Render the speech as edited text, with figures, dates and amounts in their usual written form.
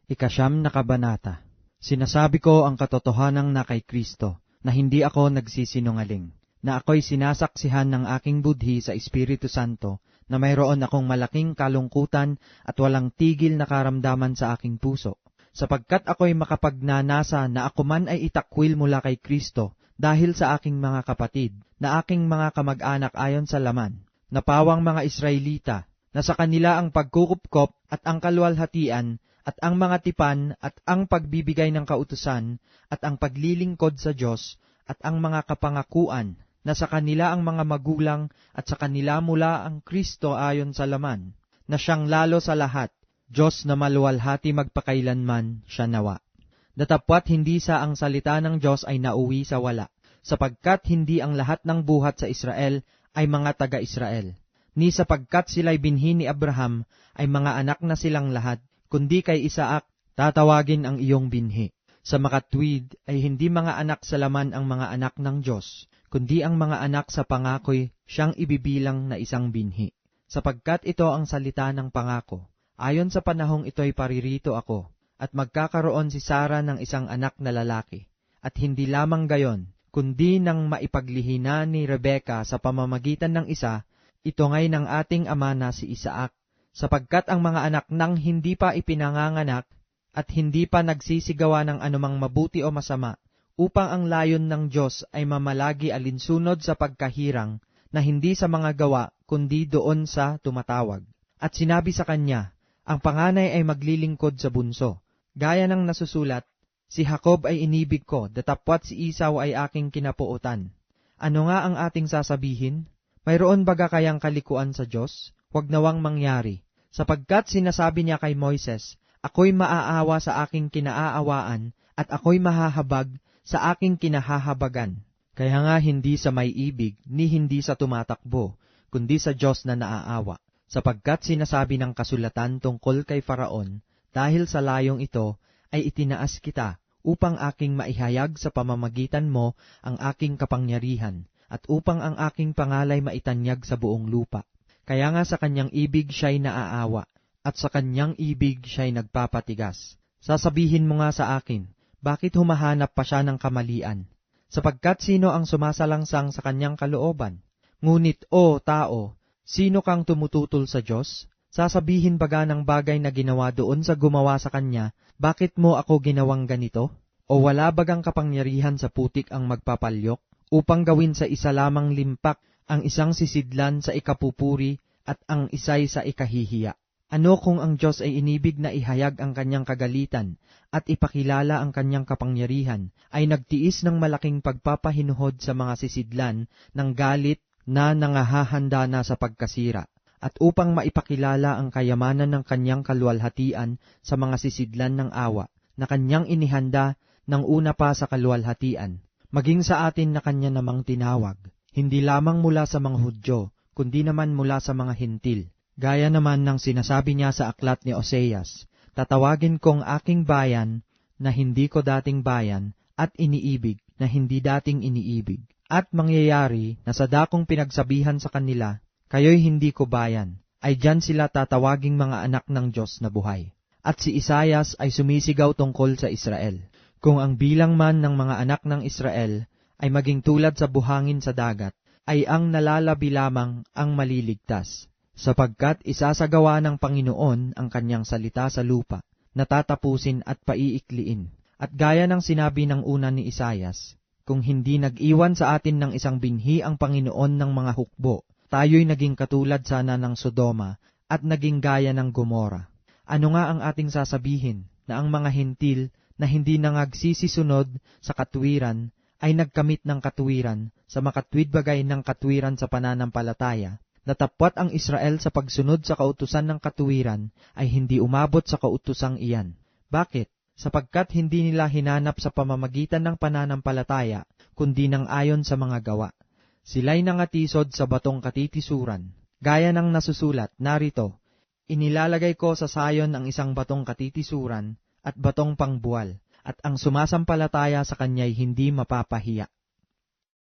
Ikasyam na kabanata. Sinasabi ko ang katotohanan na kay Kristo, na hindi ako nagsisinungaling, na ako'y sinasaksihan ng aking budhi sa Espiritu Santo, na mayroon akong malaking kalungkutan at walang tigil na karamdaman sa aking puso, sapagkat ako'y makapagnanasa na ako man ay itakwil mula kay Kristo, dahil sa aking mga kapatid, na aking mga kamag-anak ayon sa laman, na pawang mga Israelita, na sa kanila ang pagkukupkop at ang kaluwalhatian, at ang mga tipan, at ang pagbibigay ng kautusan, at ang paglilingkod sa Diyos, at ang mga kapangakuan, na sa kanila ang mga magulang, at sa kanila mula ang Kristo ayon sa laman, na siyang lalo sa lahat, Diyos na maluwalhati magpakailanman, siya nawa. Datapwat hindi sa ang salita ng Diyos ay nauwi sa wala, sapagkat hindi ang lahat ng buhat sa Israel ay mga taga-Israel, ni sapagkat sila'y binhi ni Abraham ay mga anak na silang lahat, kundi kay Isaac tatawagin ang iyong binhi. Sa makatwid ay hindi mga anak sa laman ang mga anak ng Diyos, kundi ang mga anak sa pangako'y siyang ibibilang na isang binhi. Sapagkat ito ang salita ng pangako, ayon sa panahong ito'y paririto ako, at magkakaroon si Sarah ng isang anak na lalaki. At hindi lamang gayon, kundi nang maipaglihina ni Rebeka sa pamamagitan ng isa, ito ngay ng ating ama na si Isaac, sapagkat ang mga anak nang hindi pa ipinanganganak at hindi pa nagsisigawa ng anumang mabuti o masama, upang ang layon ng Diyos ay mamalagi alinsunod sa pagkahirang, na hindi sa mga gawa, kundi doon sa tumatawag. At sinabi sa kanya, ang panganay ay maglilingkod sa bunso. Gaya ng nasusulat, si Jacob ay inibig ko, datapwat si Esau ay aking kinapuutan. Ano nga ang ating sasabihin? Mayroon baga kayang kalikuan sa Diyos? Huwag nawang mangyari. Sapagkat sinasabi niya kay Moises, ako'y maaawa sa aking kinaaawaan, at ako'y mahahabag sa aking kinahahabagan. Kaya nga hindi sa may ibig, ni hindi sa tumatakbo, kundi sa Diyos na naaawa. Sapagkat sinasabi ng kasulatan tungkol kay Faraon, dahil sa layong ito, ay itinaas kita, upang aking maihayag sa pamamagitan mo ang aking kapangyarihan, at upang ang aking pangalay maitanyag sa buong lupa. Kaya nga sa kanyang ibig siya'y naaawa, at sa kanyang ibig siya'y nagpapatigas. Sasabihin mo nga sa akin, bakit humahanap pa siya ng kamalian? Sapagkat sino ang sumasalangsang sa kanyang kalooban? Ngunit, o tao, sino kang tumututol sa Diyos? Sasabihin baga ng bagay na ginawa doon sa gumawa sa kanya, bakit mo ako ginawang ganito? O wala bagang kapangyarihan sa putik ang magpapalyok, upang gawin sa isa lamang limpak, ang isang sisidlan sa ikapupuri at ang isay sa ikahihiya. Ano kung ang Diyos ay inibig na ihayag ang kanyang kagalitan at ipakilala ang kanyang kapangyarihan, ay nagtiis ng malaking pagpapahinuhod sa mga sisidlan ng galit na nangahahanda na sa pagkasira, at upang maipakilala ang kayamanan ng kanyang kaluwalhatian sa mga sisidlan ng awa, na kanyang inihanda ng una pa sa kaluwalhatian, maging sa atin na kanya namang tinawag, hindi lamang mula sa mga Hudyo, kundi naman mula sa mga Hentil. Gaya naman ng sinasabi niya sa aklat ni Oseas, tatawagin kong aking bayan na hindi ko dating bayan, at iniibig na hindi dating iniibig. At mangyayari na sa dakong pinagsabihan sa kanila, kayo'y hindi ko bayan, ay diyan sila tatawaging mga anak ng Diyos na buhay. At si Isaias ay sumisigaw tungkol sa Israel. Kung ang bilang man ng mga anak ng Israel ay maging tulad sa buhangin sa dagat, ay ang nalalabi lamang ang maliligtas. Sapagkat isasagawa ng Panginoon ang kanyang salita sa lupa, natatapusin at paiikliin. At gaya ng sinabi ng una ni Isaias, kung hindi nag-iwan sa atin ng isang binhi ang Panginoon ng mga hukbo, tayo'y naging katulad sana ng Sodoma at naging gaya ng Gomora. Ano nga ang ating sasabihin, na ang mga Hentil na hindi nangagsisisunod sa katuwiran ay nagkamit ng katuwiran sa makatwid bagay ng katuwiran sa pananampalataya, natapwat ang Israel sa pagsunod sa kautusan ng katuwiran ay hindi umabot sa kautusang iyan. Bakit? Sapagkat hindi nila hinanap sa pamamagitan ng pananampalataya, kundi ng ayon sa mga gawa. Sila'y nangatisod sa batong katitisuran. Gaya ng nasusulat, narito, inilalagay ko sa sayon ang isang batong katitisuran at batong pangbuwal, at ang sumasampalataya sa kanya'y hindi mapapahiya.